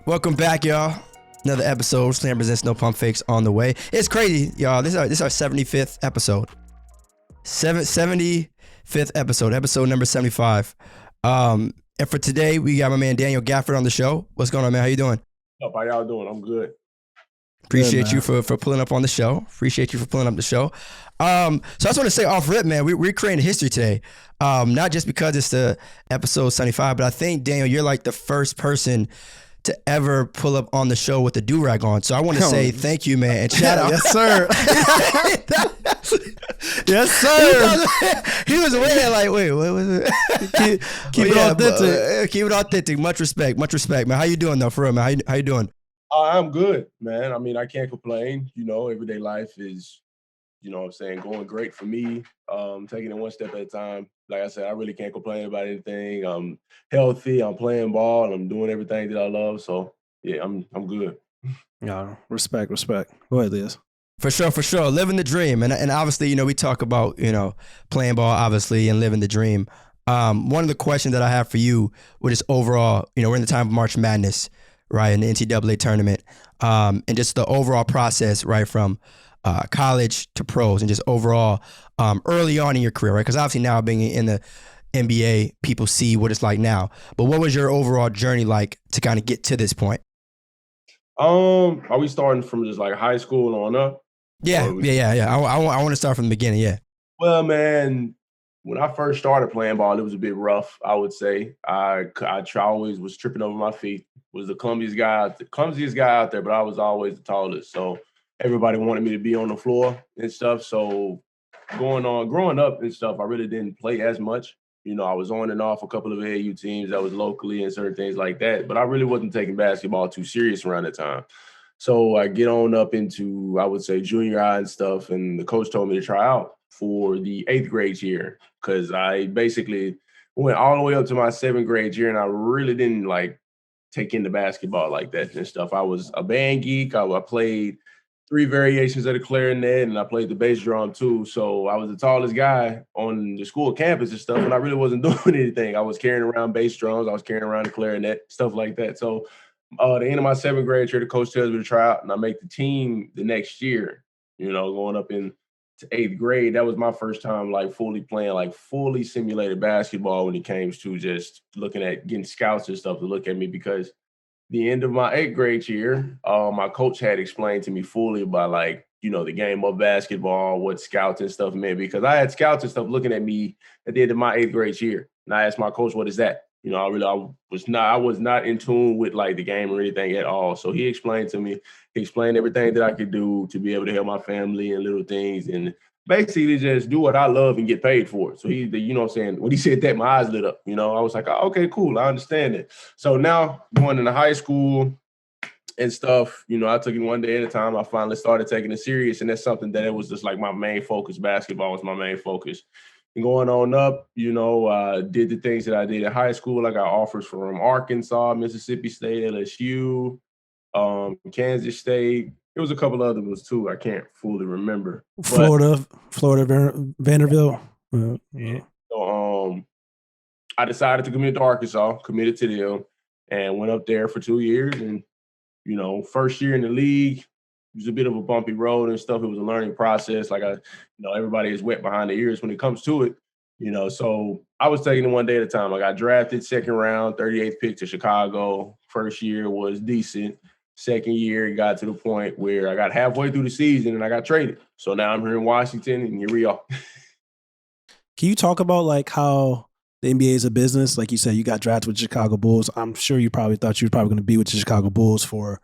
Welcome back, y'all. Another episode. Slam Presents No Pump Fakes on the way. It's crazy, y'all. This is our 75th episode. 75th episode. Episode number 75. And for today, we got my man Daniel Gafford on the show. What's going on, man? How you doing? How y'all doing? I'm good. Appreciate you for pulling up on the show. Appreciate you for pulling up the show. So I just want to say off rip, man, we're creating history today. Not just because it's the episode 75, but I think, Daniel, you're like the first person to ever pull up on the show with a do-rag on. So I want to say thank you, man, and shout out. Yes, sir. Yes, sir. He was waiting like, wait, what was it? Keep it authentic. Keep it authentic. Much respect, man. How you doing, though, for real, man? How you doing? I'm good, man. I mean, I can't complain. You know, everyday life is, you know what I'm saying, going great for me. Taking it one step at a time. Like I said, I really can't complain about anything. I'm healthy. I'm playing ball. And I'm doing everything that I love. So, yeah, I'm good. Yeah, respect. Go ahead, Liz. For sure. Living the dream. And obviously, you know, we talk about, you know, playing ball, obviously, and living the dream. One of the questions that I have for you, which is overall, you know, we're in the time of March Madness, right, in the NCAA tournament, and just the overall process, right, from college to pros and just overall early on in your career, right? Because obviously now being in the NBA, people see what it's like now. But what was your overall journey like to kind of get to this point? Are we starting from just like high school on up? Yeah. I want to start from the beginning, yeah. Well, man, when I first started playing ball, it was a bit rough, I would say. I always was tripping over my feet, was the clumsiest guy out there, but I was always the tallest. So everybody wanted me to be on the floor and stuff. So growing up and stuff, I really didn't play as much. You know, I was on and off a couple of AAU teams that was locally and certain things like that, but I really wasn't taking basketball too serious around that time. So I get on up into, I would say, junior high and stuff, and the coach told me to try out for the 8th grade year because I basically went all the way up to my 7th grade year, and I really didn't like take into basketball like that and stuff. I was a band geek. I played 3 variations of the clarinet, and I played the bass drum too. So I was the tallest guy on the school campus and stuff, and I really wasn't doing anything. I was carrying around bass drums. I was carrying around the clarinet, stuff like that. So the end of my 7th grade year, the coach tells me to try out, and I make the team the next year, you know, going up into 8th grade. That was my first time like fully playing, like fully simulated basketball when it came to just looking at getting scouts and stuff to look at me because the end of my 8th grade year, my coach had explained to me fully about like, you know, the game of basketball, what scouts and stuff meant, because I had scouts and stuff looking at me at the end of my 8th grade year. And I asked my coach, what is that? You know, I was not in tune with like the game or anything at all. So he explained to me, everything that I could do to be able to help my family and little things and basically just do what I love and get paid for it. So you know what I'm saying? When he said that, my eyes lit up, you know, I was like, oh, okay, cool. I understand it. So now going into high school and stuff, you know, I took it one day at a time. I finally started taking it serious. And that's something that it was just like my main focus. Basketball was my main focus. And going on up, you know, did the things that I did in high school. I got offers from Arkansas, Mississippi State, LSU, Kansas State. There was a couple other ones too. I can't fully remember. Florida, Vanderbilt. Yeah. So I decided to commit to Arkansas, committed to them, and went up there for 2 years. And, you know, first year in the league, it was a bit of a bumpy road and stuff. It was a learning process. Like everybody is wet behind the ears when it comes to it, you know. So I was taking it one day at a time. I got drafted 2nd round, 38th pick to Chicago. First year was decent. 2nd year, it got to the point where I got halfway through the season and I got traded. So now I'm here in Washington, and here we are. Can you talk about like how the NBA is a business? Like you said, you got drafted with the Chicago Bulls. I'm sure you probably thought you were probably going to be with the Chicago Bulls for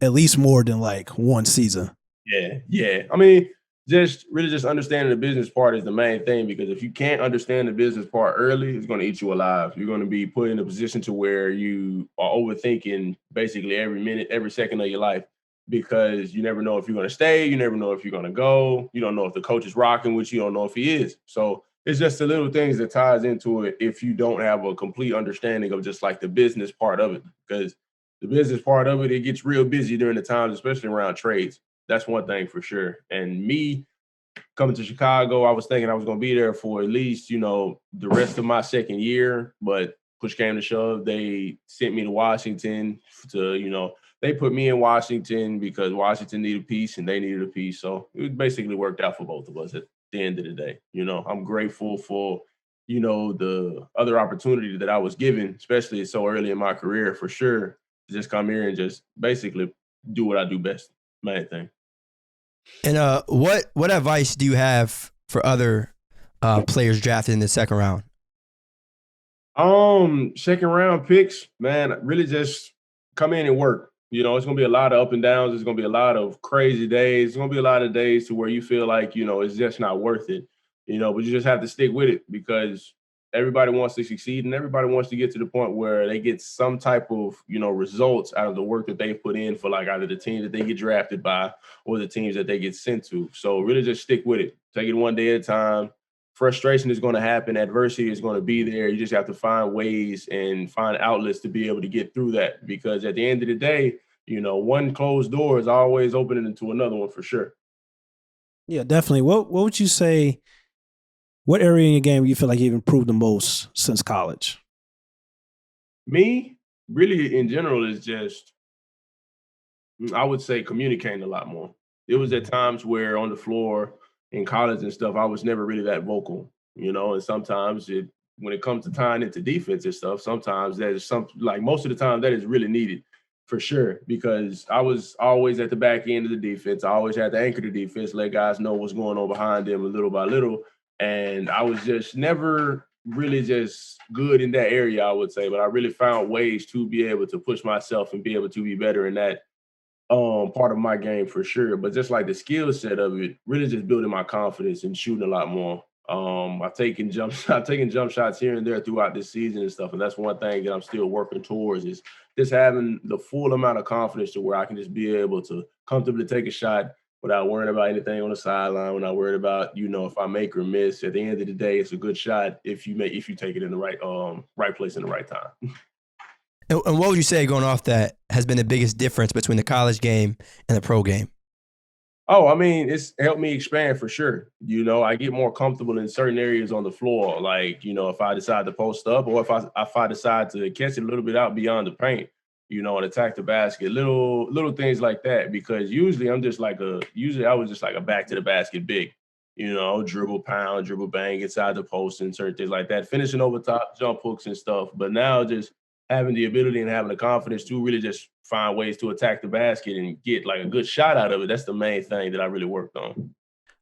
at least more than like one season. Yeah. I mean, just understanding the business part is the main thing, because if you can't understand the business part early, it's going to eat you alive. You're going to be put in a position to where you are overthinking basically every minute, every second of your life, because you never know if you're going to stay. You never know if you're going to go. You don't know if the coach is rocking with you. You don't know if he is. So it's just the little things that ties into it if you don't have a complete understanding of just like the business part of it, because the business part of it, it gets real busy during the times, especially around trades. That's one thing for sure. And me coming to Chicago, I was thinking I was going to be there for at least, you know, the rest of my 2nd year, but push came to shove, they sent me to Washington they put me in Washington because Washington needed a piece and they needed a piece. So it basically worked out for both of us at the end of the day. I'm grateful for, the other opportunity that I was given, especially so early in my career, for sure, to just come here and just basically do what I do best. Main thing. And what advice do you have for other players drafted in the second round? Second round picks, man, really just come in and work. It's gonna be a lot of up and downs. There's gonna be a lot of crazy days. It's gonna be a lot of days to where you feel like, it's just not worth it. But you just have to stick with it because everybody wants to succeed and everybody wants to get to the point where they get some type of, results out of the work that they put in for like either the team that they get drafted by or the teams that they get sent to. So really just stick with it. Take it one day at a time. Frustration is going to happen. Adversity is going to be there. You just have to find ways and find outlets to be able to get through that because at the end of the day, one closed door is always opening into another one for sure. Yeah, definitely. What would you say, what area in your game you feel like you've improved the most since college? Me, really in general, is just, I would say communicating a lot more. It was at times where on the floor in college and stuff, I was never really that vocal, and sometimes when it comes to tying into defense and stuff, sometimes there's most of the time that is really needed for sure, because I was always at the back end of the defense. I always had to anchor the defense, let guys know what's going on behind them little by little. And I was just never really just good in that area, I would say, but I really found ways to be able to push myself and be able to be better in that part of my game for sure. But just like the skill set of it, really just building my confidence and shooting a lot more. I've taken jump shots here and there throughout this season and stuff. And that's one thing that I'm still working towards is just having the full amount of confidence to where I can just be able to comfortably take a shot without worrying about anything on the sideline, without worried about, if I make or miss. At the end of the day, it's a good shot if you take it in the right place in the right time. And what would you say, going off that, has been the biggest difference between the college game and the pro game? Oh, I mean, it's helped me expand for sure. I get more comfortable in certain areas on the floor. Like, if I decide to post up or if I decide to catch it a little bit out beyond the paint, and attack the basket, little things like that. Because usually I was just like a back to the basket big, dribble, pound, dribble, bang inside the post and certain things like that, finishing over top, jump hooks and stuff. But now just having the ability and having the confidence to really just find ways to attack the basket and get like a good shot out of it. That's the main thing that I really worked on.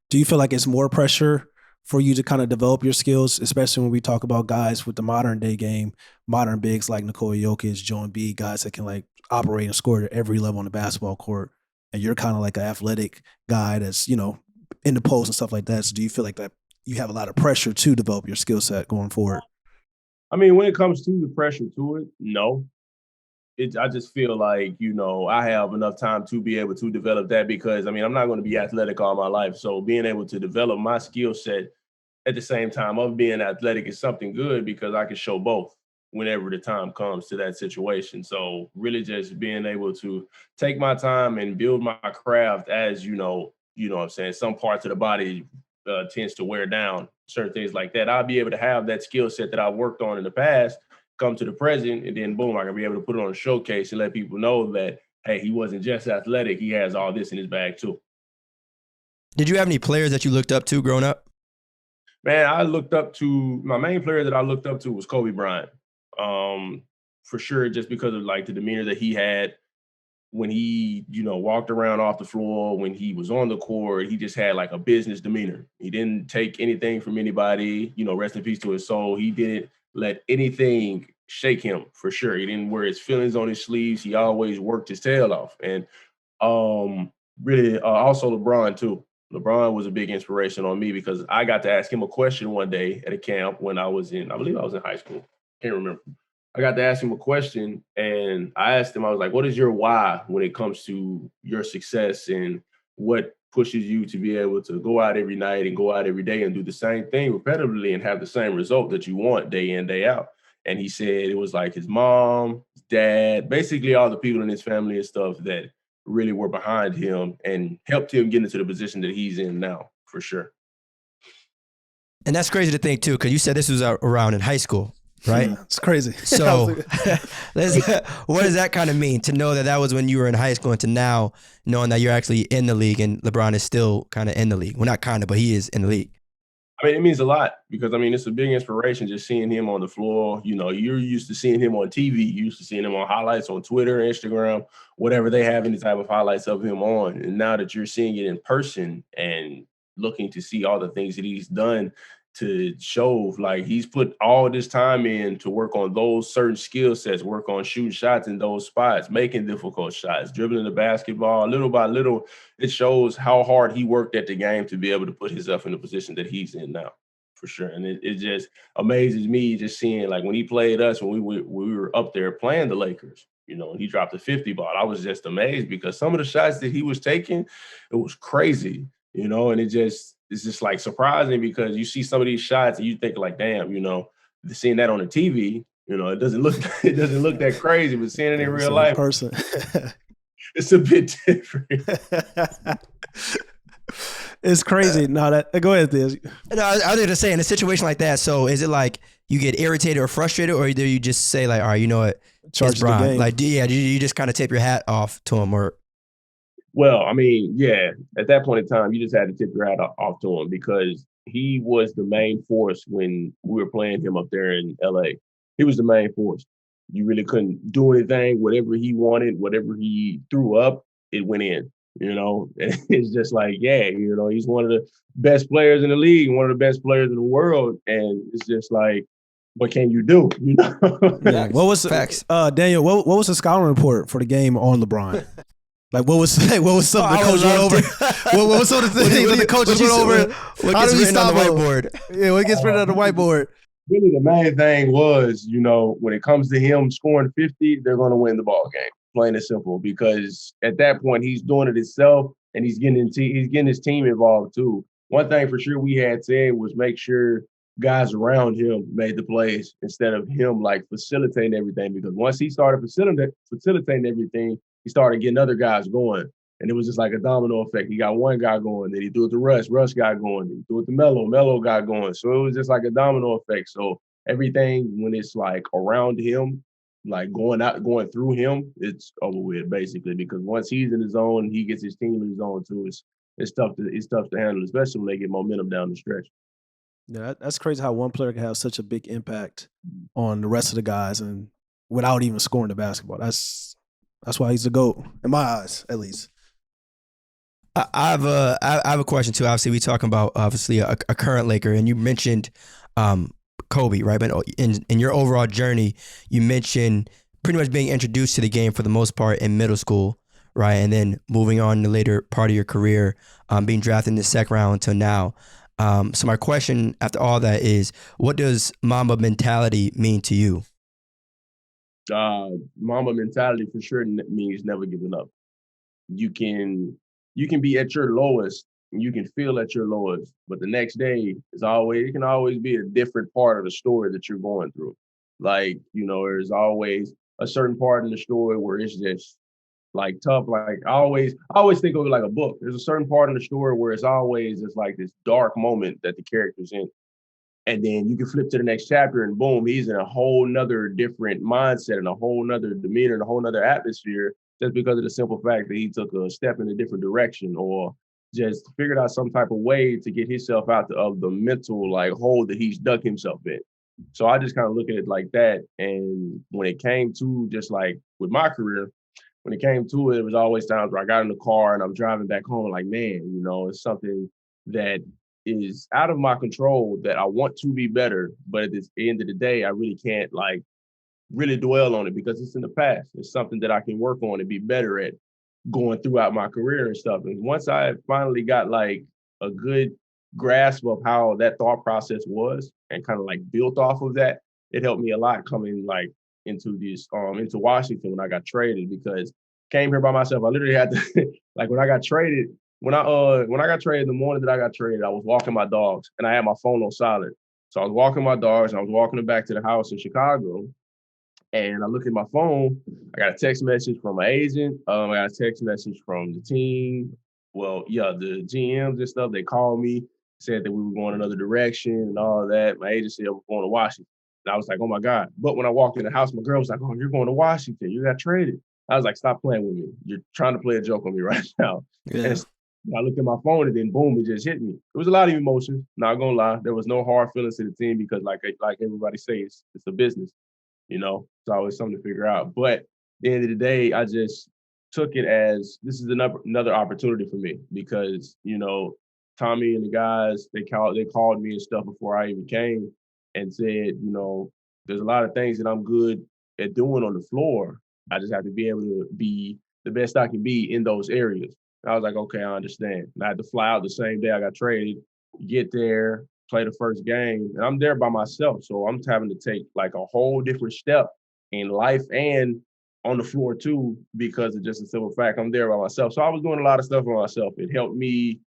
Do you feel like it's more pressure for you to kind of develop your skills, especially when we talk about guys with the modern day game, modern bigs like Nikola Jokic, Joel Embiid, guys that can like operate and score at every level on the basketball court, and you're kind of like an athletic guy that's, in the post and stuff like that. So do you feel like that you have a lot of pressure to develop your skill set going forward? I mean, when it comes to the pressure to it, no. I just feel like, I have enough time to be able to develop that because, I'm not going to be athletic all my life. So being able to develop my skill set at the same time of being athletic is something good because I can show both whenever the time comes to that situation. So really just being able to take my time and build my craft as, what I'm saying, some parts of the body tends to wear down, certain things like that. I'll be able to have that skill set that I worked on in the past come to the present, and then boom, I can be able to put it on a showcase and let people know that, hey, he wasn't just athletic, he has all this in his bag too. Did you have any players that you looked up to growing up? Man, my main player that I looked up to was Kobe Bryant. For sure, just because of like the demeanor that he had when he, walked around off the floor, when he was on the court, he just had like a business demeanor. He didn't take anything from anybody, rest in peace to his soul. He didn't let anything shake him for sure. He didn't wear his feelings on his sleeves. He always worked his tail off. And really also LeBron too. LeBron was a big inspiration on me because I got to ask him a question one day at a camp when I believe I was in high school. Can't remember. I got to ask him a question and I asked him, I was like, what is your why when it comes to your success and what pushes you to be able to go out every night and go out every day and do the same thing repetitively and have the same result that you want day in, day out? And he said it was like his mom, his dad, basically all the people in his family and stuff that really were behind him and helped him get into the position that he's in now, for sure. And that's crazy to think too, because you said this was around in high school. right? Yeah, it's crazy. So what does that kind of mean to know that was when you were in high school and to now knowing that you're actually in the league and LeBron is still kind of in the league? Well, not kind of, but he is in the league. I mean, it means a lot because, I mean, it's a big inspiration just seeing him on the floor. You know, you're used to seeing him on TV. You're used to seeing him on highlights on Twitter, Instagram, whatever they have any type of highlights of him on. And now that you're seeing it in person and looking to see all the things that he's done to show, like, he's put all this time in to work on those certain skill sets, work on shooting shots in those spots, making difficult shots, dribbling the basketball little by little. It shows how hard he worked at the game to be able to put himself in the position that he's in now, for sure. And it just amazes me just seeing, like, when he played us, when we were up there playing the Lakers, you know, and he dropped a 50 ball. I was just amazed because some of the shots that he was taking, it was crazy, you know, and it's just like surprising because you see some of these shots and you think like, damn, you know, seeing that on the TV, you know, it doesn't look that crazy, but seeing it in real life, person. it's a bit different. It's crazy. No, go ahead, Thiz. No, I was just saying, in a situation like that, so is it like you get irritated or frustrated, or do you just say like, all right, you know what, Charge the game. Like, do you just kind of tip your hat off to him, or? Well, I mean, yeah, at that point in time, you just had to tip your hat off to him because he was the main force when we were playing him up there in LA. He was the main force. You really couldn't do anything. Whatever he wanted, whatever he threw up, it went in, you know? And it's just like, yeah, you know, he's one of the best players in the league, one of the best players in the world. And it's just like, what can you do? You know? Yeah. What was Facts. Daniel? What was the scouting report for the game on LeBron? Like what was something the coach went over? What was some of the things that the coaches went over? How do we stop on the whiteboard? Yeah, what gets written on the whiteboard? Really, the main thing was, you know, when it comes to him scoring 50, they're going to win the ball game. Plain and simple, because at that point he's doing it himself and he's getting his team involved too. One thing for sure we had said was make sure guys around him made the plays instead of him like facilitating everything. Because once he started facilitating everything, he started getting other guys going. And it was just like a domino effect. He got one guy going, then he threw it to Russ got going, then he threw it to Melo got going. So it was just like a domino effect. So everything when it's like around him, like going through him, it's over with basically. Because once he's in his zone, he gets his team in his zone too. It's tough to handle, especially when they get momentum down the stretch. Yeah, that's crazy how one player can have such a big impact on the rest of the guys and without even scoring the basketball. That's why he's the GOAT, in my eyes, at least. I have a question too. Obviously, we talking about obviously a current Laker, and you mentioned Kobe, right? But in your overall journey, you mentioned pretty much being introduced to the game for the most part in middle school, right? And then moving on in the later part of your career, being drafted in the second round until now. So my question after all that is, what does Mamba mentality mean to you? Mamba mentality for sure means never giving up. You can be at your lowest and you can feel at your lowest, but the next day it can always be a different part of the story that you're going through. Like, you know, there's always a certain part in the story where it's just like tough. Like I always think of it like a book. There's a certain part in the story where it's always just like this dark moment that the character's in. And then you can flip to the next chapter and boom, he's in a whole nother different mindset and a whole nother demeanor and a whole nother atmosphere just because of the simple fact that he took a step in a different direction or just figured out some type of way to get himself out of the mental like hole that he's dug himself in. So I just kind of look at it like that. And when it came to just like with my career, when it came to it, it was always times where I got in the car and I'm driving back home like, man, you know, it's something that is out of my control that I want to be better. But at the end of the day, I really can't like really dwell on it because it's in the past. It's something that I can work on and be better at going throughout my career and stuff. And once I finally got like a good grasp of how that thought process was and kind of like built off of that, it helped me a lot coming like into Washington when I got traded because came here by myself. I literally had to like when I got traded, when I got traded, the morning that I got traded, I was walking my dogs and I had my phone on silent. So I was walking my dogs and I was walking them back to the house in Chicago. And I look at my phone, I got a text message from my agent. I got a text message from the team. Well, yeah, the GMs and stuff, they called me, said that we were going another direction and all that. My agent said I was going to Washington. And I was like, oh my God. But when I walked in the house, my girl was like, oh, you're going to Washington. You got traded. I was like, stop playing with me. You're trying to play a joke on me right now. Yeah. And I looked at my phone and then boom, it just hit me. It was a lot of emotions, not gonna lie. There was no hard feelings to the team because like everybody says, it's a business, It's always something to figure out. But at the end of the day, I just took it as this is another opportunity for me because, Tommy and the guys, they called me and stuff before I even came and said, there's a lot of things that I'm good at doing on the floor. I just have to be able to be the best I can be in those areas. And I was like, okay, I understand. And I had to fly out the same day I got traded, get there, play the first game, and I'm there by myself. So I'm having to take like a whole different step in life and on the floor too, because of just a simple fact I'm there by myself. So I was doing a lot of stuff by myself. It helped me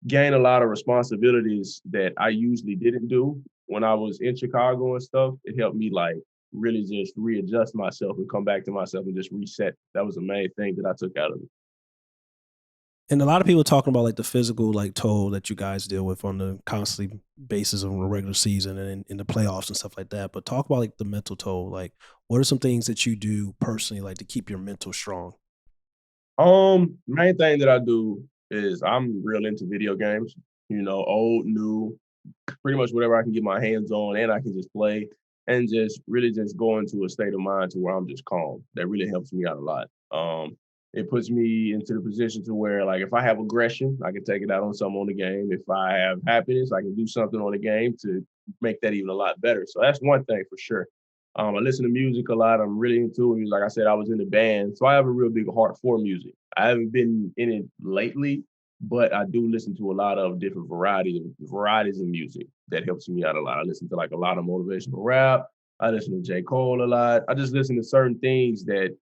gain a lot of responsibilities that I usually didn't do when I was in Chicago and stuff. It helped me like really just readjust myself and come back to myself and just reset. That was the main thing that I took out of it. And a lot of people talking about like the physical like toll that you guys deal with on the constantly basis of a regular season and in the playoffs and stuff like that. But talk about like the mental toll. Like, what are some things that you do personally like to keep your mental strong? Main thing that I do is I'm real into video games, old, new, pretty much whatever I can get my hands on and I can just play and just really just go into a state of mind to where I'm just calm. That really helps me out a lot. It puts me into the position to where, like, if I have aggression, I can take it out on something on the game. If I have happiness, I can do something on the game to make that even a lot better. So that's one thing for sure. I listen to music a lot. I'm really into it. Like I said, I was in the band, so I have a real big heart for music. I haven't been in it lately, but I do listen to a lot of different varieties of music that helps me out a lot. I listen to like a lot of motivational rap. I listen to J. Cole a lot. I just listen to certain things that,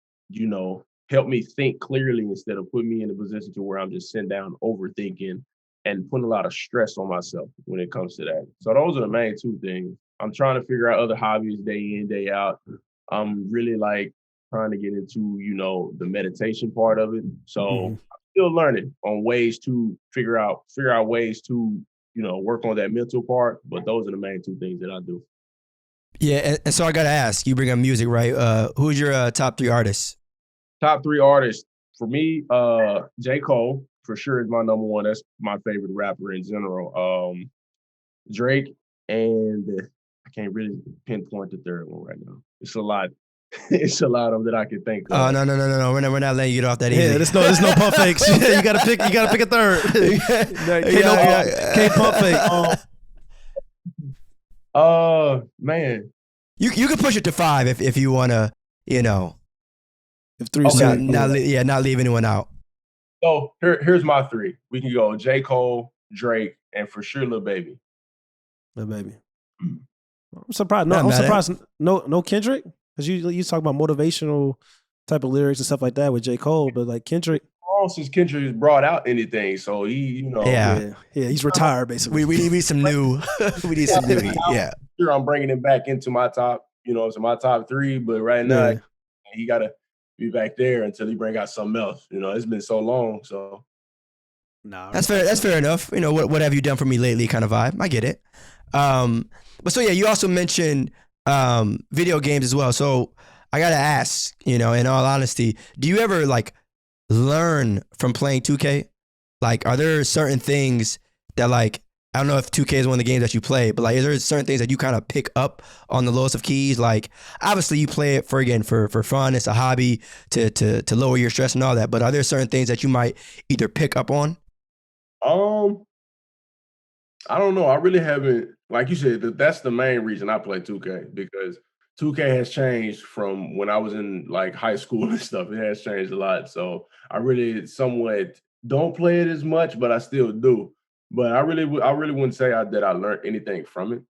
help me think clearly instead of putting me in a position to where I'm just sitting down overthinking and putting a lot of stress on myself when it comes to that. So those are the main two things. I'm trying to figure out other hobbies day in, day out. I'm really like trying to get into, the meditation part of it. So I'm still learning on ways to figure out ways to, work on that mental part. But those are the main two things that I do. Yeah, and so I gotta ask, you bring up music, right? Who's your top 3 artists? Top 3 artists for me, J. Cole for sure is my number one. That's my favorite rapper in general. Drake, and I can't really pinpoint the third one right now. It's a lot. It's a lot of them that I can think of. Oh no! We're not letting you get off that easy. Yeah, there's no pump fakes. You gotta pick a third. Can't pump fake. Man. You can push it to 5 if you wanna, If 3 okay. not leave anyone out. So here's my 3. We can go J. Cole, Drake, and for sure Lil Baby. Lil Baby. I'm surprised. I'm surprised. No Kendrick, because you talk about motivational type of lyrics and stuff like that with J. Cole, but like Kendrick. Since Kendrick has brought out anything, so he, yeah, he's retired basically. We need some new. We need some new. Yeah, sure. I'm bringing him back into my top, so my top 3. But right now, he gotta be back there until he bring out something else. It's been so long. So, that's fair. That's fair enough. What have you done for me lately? Kind of vibe. I get it. But so yeah, you also mentioned video games as well. So I gotta ask, in all honesty, do you ever like learn from playing 2K? Like, are there certain things that like, I don't know if 2K is one of the games that you play, but like, is there certain things that you kind of pick up on the lowest of keys? Like, obviously you play it for fun. It's a hobby to lower your stress and all that. But are there certain things that you might either pick up on? I don't know. I really haven't, like you said, that's the main reason I play 2K, because 2K has changed from when I was in like high school and stuff. It has changed a lot. So I really somewhat don't play it as much, but I still do. But I really wouldn't say that I learned anything from it.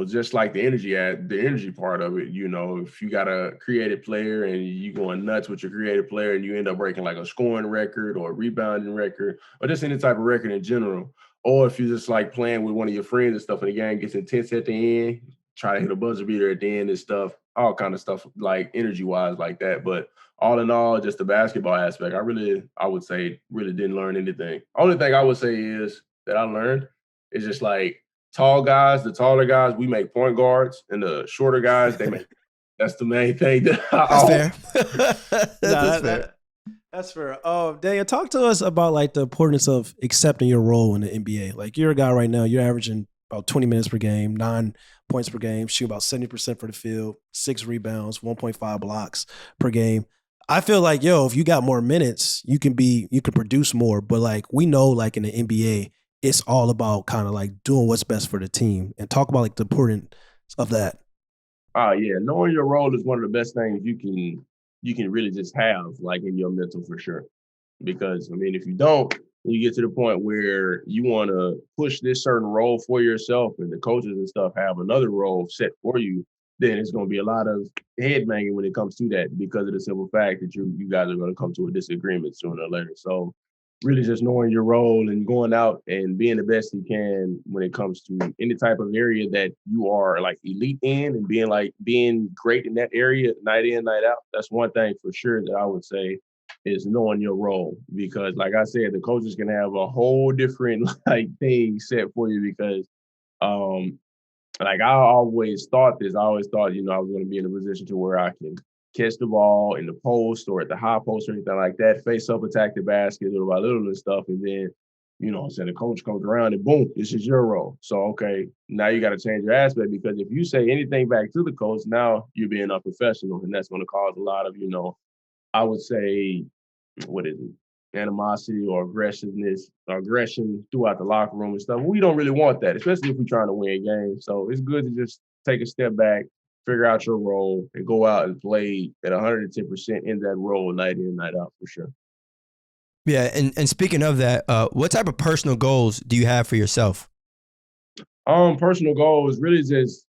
Just like the energy part of it. If you got a creative player and you going nuts with your creative player and you end up breaking like a scoring record or a rebounding record or just any type of record in general, or if you're just like playing with one of your friends and stuff and the game gets intense at the end, try to hit a buzzer beater at the end and stuff, all kind of stuff like energy wise like that. But all in all, just the basketball aspect, I would say really didn't learn anything. Only thing I would say is that I learned is just like tall guys, the taller guys, we make point guards, and the shorter guys, they make. That's the main thing. That's fair. That's fair. That's fair. Daniel, talk to us about like the importance of accepting your role in the NBA. Like you're a guy right now, you're averaging about 20 minutes per game, 9 points per game, shoot about 70% for the field, 6 rebounds, 1.5 blocks per game. I feel like, if you got more minutes, you can produce more. But like we know, like in the NBA, it's all about kind of like doing what's best for the team. And talk about like the importance of that. Oh yeah, knowing your role is one of the best things you can really just have like in your mental for sure. Because I mean, if you don't, you get to the point where you want to push this certain role for yourself, and the coaches and stuff have another role set for you, then it's going to be a lot of head banging when it comes to that because of the simple fact that you guys are going to come to a disagreement sooner or later. So really just knowing your role and going out and being the best you can when it comes to any type of area that you are like elite in, and being great in that area night in, night out. That's one thing for sure that I would say is knowing your role, because like I said, the coaches can have a whole different like thing set for you because like I always thought, I was going to be in a position to where I can catch the ball in the post or at the high post or anything like that, face up, attack the basket little by little and stuff. And then, the coach comes around and boom, this is your role. So, okay, now you got to change your aspect, because if you say anything back to the coach, now you're being unprofessional, and that's going to cause a lot of, I would say, what is it? Animosity or aggression throughout the locker room and stuff. We don't really want that, especially if we're trying to win games. So it's good to just take a step back, figure out your role, and go out and play at 110% in that role night in, night out for sure. Yeah, and speaking of that, what type of personal goals do you have for yourself? Personal goals really just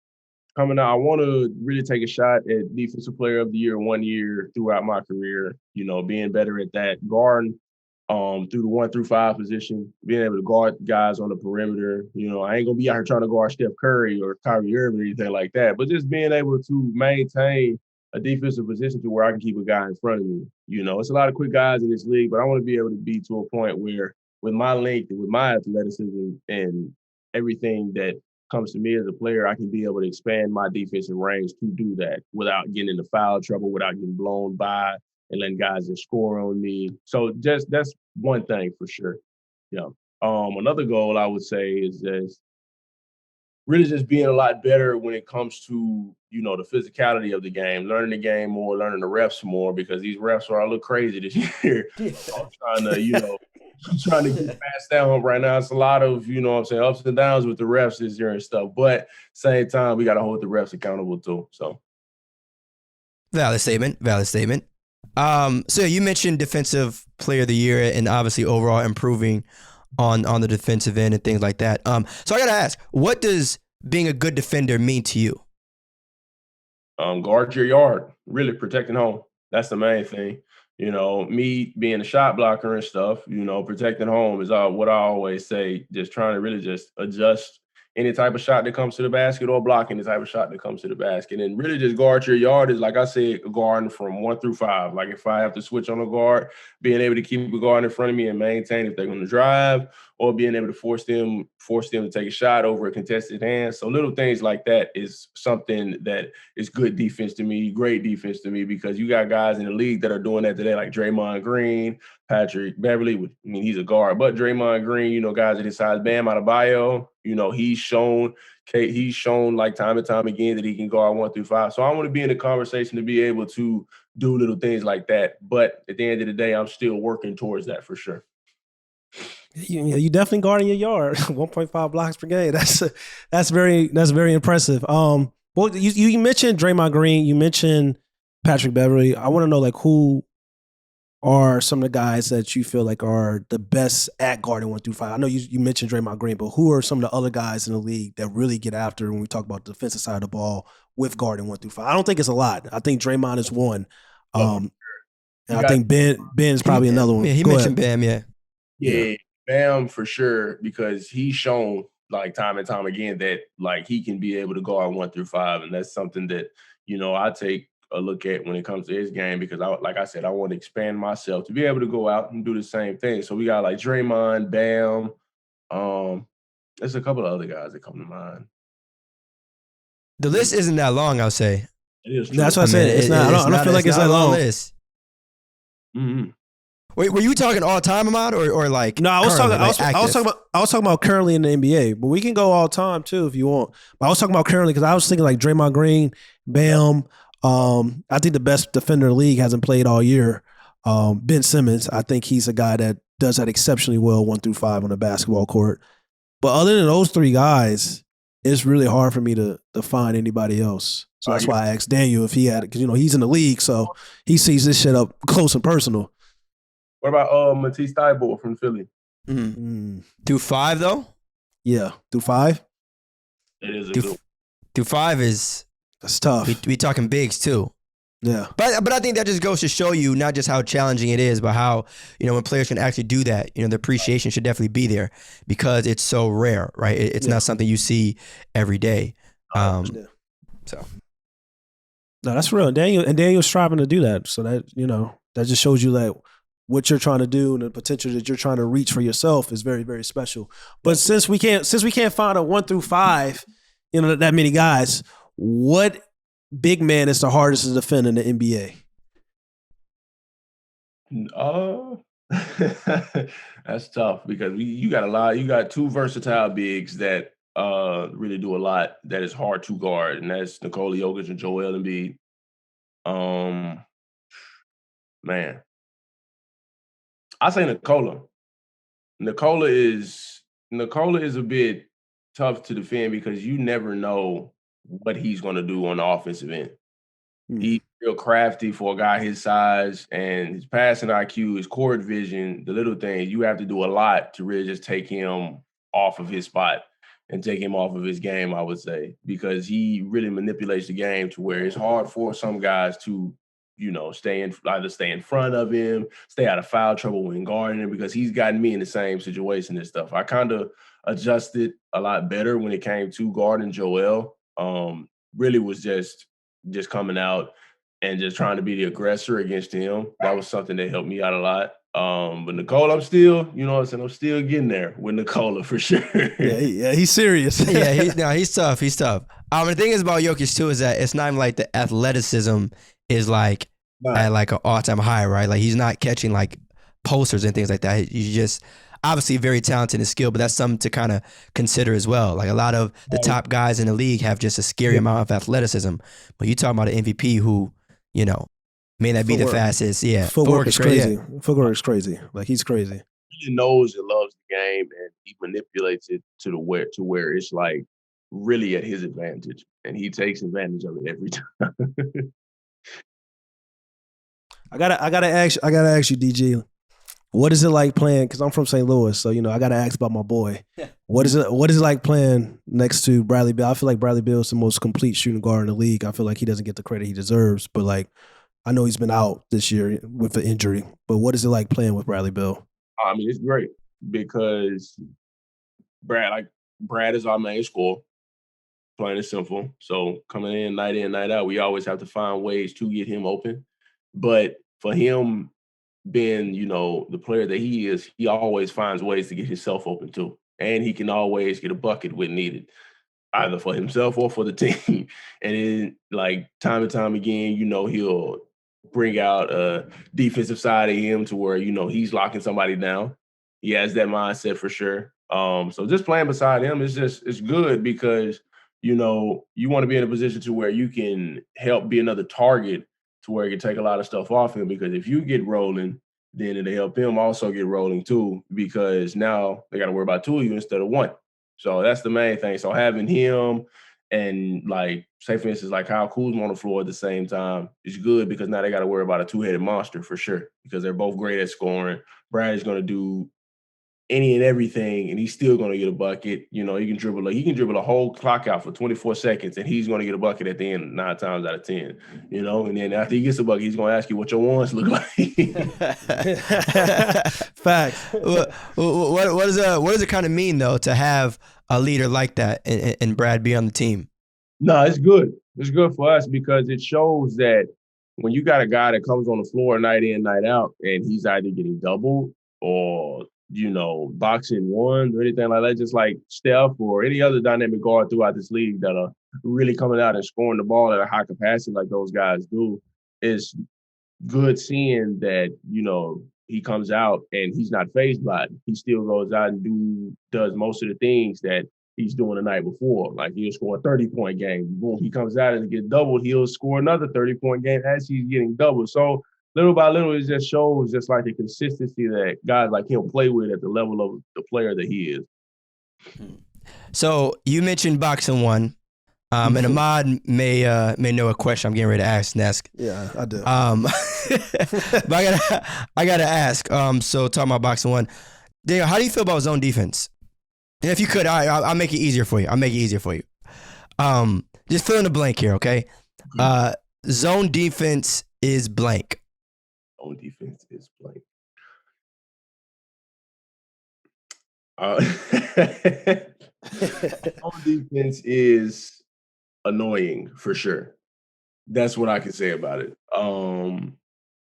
coming out. I want to really take a shot at Defensive Player of the Year 1 year throughout my career. Being better at that, guarding through the 1 through 5 position, being able to guard guys on the perimeter. I ain't gonna be out here trying to guard Steph Curry or Kyrie Irving or anything like that, but just being able to maintain a defensive position to where I can keep a guy in front of me. It's a lot of quick guys in this league, but I want to be able to be to a point where with my length and with my athleticism and everything that comes to me as a player, I can be able to expand my defensive range to do that without getting into foul trouble, without getting blown by and letting guys just score on me. So just that's one thing for sure. Yeah. Another goal I would say is just really just being a lot better when it comes to, the physicality of the game, learning the game more, learning the refs more, because these refs are a little crazy this year. So I'm trying to, trying to get past that hump right now. It's a lot of, ups and downs with the refs this year and stuff. But same time, we got to hold the refs accountable too. So Valid statement. So you mentioned Defensive Player of the Year and obviously overall improving on the defensive end and things like that. So I got to ask, what does being a good defender mean to you? Guard your yard, really protecting home. That's the main thing. Me being a shot blocker and stuff, protecting home is what I always say, just trying to really just adjust any type of shot that comes to the basket or blocking the type of shot that comes to the basket. And really just guard your yard is, like I said, guarding from 1 through 5. Like if I have to switch on a guard, being able to keep a guard in front of me and maintain if they're going to drive, or being able to force them to take a shot over a contested hand. So little things like that is something that is good defense to me, great defense to me, because you got guys in the league that are doing that today, like Draymond Green, Patrick Beverly. He's a guard, but Draymond Green, guys at his size, Bam Adebayo, he's shown like time and time again that he can guard 1 through 5. So I want to be in the conversation to be able to do little things like that. But at the end of the day, I'm still working towards that for sure. You definitely guarding your yard. 1.5 blocks per game. That's very impressive. Well, you mentioned Draymond Green. You mentioned Patrick Beverly. I want to know, like, who are some of the guys that you feel like are the best at guarding 1 through 5? I know you mentioned Draymond Green, but who are some of the other guys in the league that really get after when we talk about the defensive side of the ball with guarding 1 through 5? I don't think it's a lot. I think Draymond is one. And I think Ben's probably another one. Yeah, he mentioned Bam, Yeah, Bam for sure, because he's shown like time and time again that like he can be able to guard 1 through 5, and that's something that I take a look at when it comes to his game, because like I said, I want to expand myself to be able to go out and do the same thing. So we got like Draymond, Bam, There's a couple of other guys that come to mind. The list isn't that long, I'll say. It is true. That's what I said. It's not. I don't feel like it's that long. List. Mm-hmm. Wait, were you talking all time, Ahmad, or like? No, I was talking. Like I was talking about currently in the NBA, but we can go all time too if you want. But I was talking about currently because I was thinking like Draymond Green, Bam. I think the best defender in the league hasn't played all year. Ben Simmons, I think he's a guy that does that exceptionally well 1 through 5 on the basketball court. But other than those three guys, it's really hard for me to find anybody else. So that's why I asked Daniel if he had it, because he's in the league, so he sees this shit up close and personal. What about Matisse Thybulle from Philly? Through 5 though? Yeah, through 5. It is a good. Through 5 is that's tough. We talking bigs too. Yeah, but I think that just goes to show you not just how challenging it is, but how when players can actually do that. The appreciation should definitely be there because it's so rare, right? It's not something you see every day. So. No, that's real. Daniel's striving to do that. So that that just shows you that what you're trying to do and the potential that you're trying to reach for yourself is very, very special. But since we can't find a 1 through 5, that many guys, what big man is the hardest to defend in the NBA? That's tough because you got a lot. You got 2 versatile bigs that really do a lot that is hard to guard, and that's Nikola Jokic and Joel Embiid. Man, I say Nikola. Nikola is a bit tough to defend because you never know what he's going to do on the offensive end. He's real crafty for a guy his size, and his passing IQ, his court vision, the little things. You have to do a lot to really just take him off of his spot and take him off of his game, I would say, because he really manipulates the game to where it's hard for some guys to stay in front of him, stay out of foul trouble when guarding him, because he's gotten me in the same situation and stuff. I kind of adjusted a lot better when it came to guarding Joel. Really was just coming out and just trying to be the aggressor against him. That was something that helped me out a lot. But Nikola, I'm still, I'm still getting there with Nikola for sure. Yeah, he's serious. He's tough. He's tough. The thing is about Jokic too is that it's not even like the athleticism is like at like an all-time high, right? Like he's not catching like posters and things like that. He's just obviously very talented and skilled, but that's something to kind of consider as well. Like a lot of the top guys in the league have just a scary amount of athleticism. But you talking about an MVP who, may not be the fastest. Yeah. Footwork is crazy. Footwork is crazy. Like he's crazy. He knows and loves the game, and he manipulates it to where it's like really at his advantage, and he takes advantage of it every time. I gotta ask you, DG. What is it like playing? Because I'm from St. Louis, so I gotta ask about my boy. What is it like playing next to Bradley Beal? I feel like Bradley Beal is the most complete shooting guard in the league. I feel like he doesn't get the credit he deserves, but like I know he's been out this year with an injury. But what is it like playing with Bradley Beal? I mean, it's great because Brad is our main scorer, plain and simple. So coming in, night out, we always have to find ways to get him open. But for him being, the player that he is, he always finds ways to get himself open too. And he can always get a bucket when needed, either for himself or for the team. And then, like, time and time again, he'll bring out a defensive side of him to where, he's locking somebody down. He has that mindset for sure. So just playing beside him it's good because, you want to be in a position to where you can help be another target to where you can take a lot of stuff off him, because if you get rolling, then it'll help him also get rolling too, because now they got to worry about 2 of you instead of 1. So that's the main thing. So having him and, like, say for instance, like Kyle Kuzma on the floor at the same time is good, because now they got to worry about a 2-headed monster for sure, because they're both great at scoring. Brad is going to do any and everything, and he's still going to get a bucket. He can dribble a whole clock out for 24 seconds, and he's going to get a bucket at the end 9 times out of 10. And then after he gets a bucket, he's going to ask you what your ones look like. Facts. What does it kind of mean though to have a leader like that and Brad be on the team? No, it's good. It's good for us because it shows that when you got a guy that comes on the floor night in, night out, and he's either getting doubled or boxing ones or anything like that, just like Steph or any other dynamic guard throughout this league that are really coming out and scoring the ball at a high capacity like those guys do. It's good seeing that, he comes out and he's not fazed by it. He still goes out and does most of the things that he's doing the night before. Like he'll score a 30-point game. Boom, he comes out and gets doubled. He'll score another 30-point game as he's getting doubled. So little by little, it just shows just like the consistency that guys like him play with at the level of the player that he is. So you mentioned boxing one. And Ahmad may know a question I'm getting ready to ask. Yeah, I do. But I gotta ask. So talking about boxing one, Daniel, how do you feel about zone defense? And if you could, I'll make it easier for you. Just fill in the blank here, okay? Zone defense is blank. Zone defense is blank. Zone defense is annoying for sure. That's what I can say about it.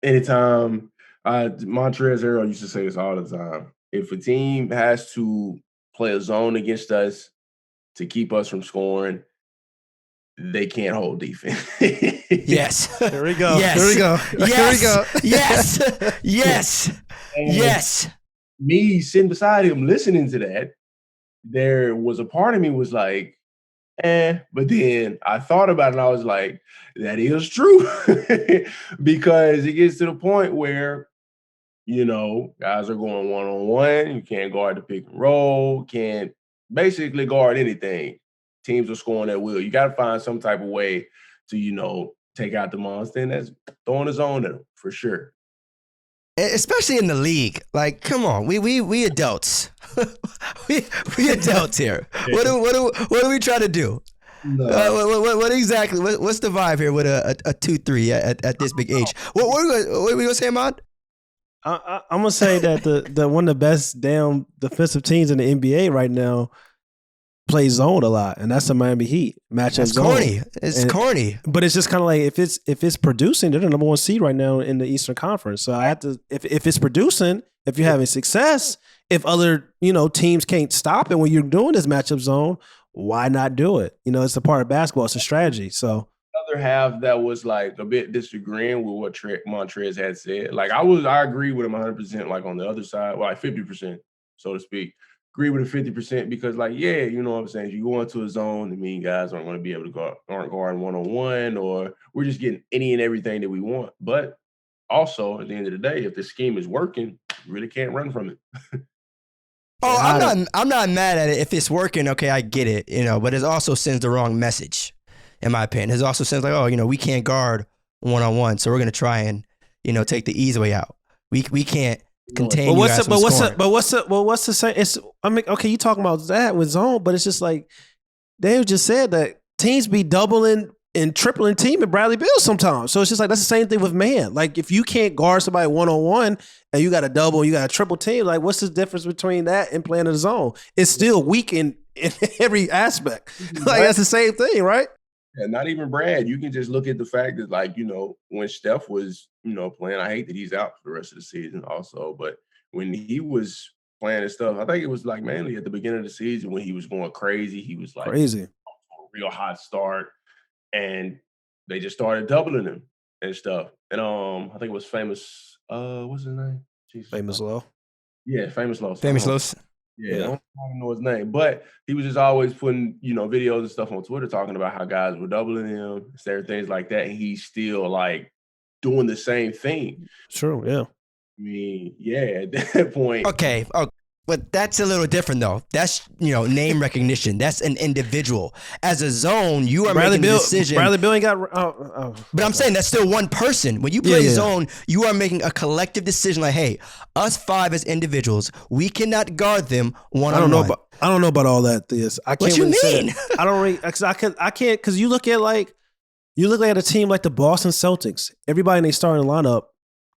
Anytime Montrezl Harrell used to say this all the time. If a team has to play a zone against us to keep us from scoring, they can't hold defense. Yes. There we go. Yes. There we go. Yes. There we go. Yes. Yes. Yes. Me sitting beside him listening to that, there was a part of me was like, but then I thought about it and I was like, that is true. Because it gets to the point where, guys are going one-on-one. You can't guard the pick and roll, can't basically guard anything. Teams are scoring at will. You got to find some type of way to, take out the monster, and that's throwing his own at them for sure. Especially in the league. Like, come on, we adults. we adults here. What do we try to do? No. What exactly? What's the vibe here with a 2-3 at this big age? What are we gonna say, Ahmad? I'm gonna say that the one of the best damn defensive teams in the NBA right now plays zone a lot, and that's the Miami Heat. Matchup zone. Corny. It's corny. But it's just kind of like if it's producing, they're the number one seed right now in the Eastern Conference. So I have to if it's producing, if you're having success, if other teams can't stop it when you're doing this matchup zone, why not do it? It's a part of basketball. It's a strategy. So other half that was like a bit disagreeing with what Montrez had said. Like I agree with him 100%. Like on the other side, well, like 50%, so to speak. Agree with the 50% because, like, yeah, you know what I'm saying? You go into a zone, I mean, guys aren't going to be able to aren't guarding one-on-one, or we're just getting any and everything that we want. But also, at the end of the day, if the scheme is working, you really can't run from it. I'm not mad at it if it's working. Okay, I get it, but it also sends the wrong message, in my opinion. It also sends like, we can't guard one-on-one, so we're going to try and, take the easy way out. We can't contain you guys from scoring. What's the same? Okay, you talking about that with zone, but it's just like Dave just said that teams be doubling and tripling team and Bradley Beal sometimes. So it's just like that's the same thing with man. Like if you can't guard somebody one-on-one and you got a double, you got a triple team, like what's the difference between that and playing in the zone? It's still weak in every aspect. Like that's the same thing, right? Yeah, not even Brad. You can just look at the fact that, like, when Steph was, playing, I hate that he's out for the rest of the season also, but when he was playing and stuff, I think it was like mainly at the beginning of the season when he was going crazy. He was like crazy, a real hot start, and they just started doubling him and stuff. And I think it was Famous. What's his name? Jesus. Famous Low. Yeah, Famous Low. Famous Low. Yeah, I don't know his name, but he was just always putting, videos and stuff on Twitter talking about how guys were doubling him, certain things like that, and he's still like doing the same thing. True, yeah. I mean, yeah, at that point. Okay, but that's a little different though. That's name recognition. That's an individual. As a zone, you are making a decision. Bradley Beal ain't got. But I'm saying that's still one person. When you play zone, you are making a collective decision. Like, hey, us 5 as individuals, we cannot guard them one-on-one. I don't know about all that. I can't. What you really mean? I don't really. Cause I can't. Because you look at a team like the Boston Celtics. Everybody in their starting lineup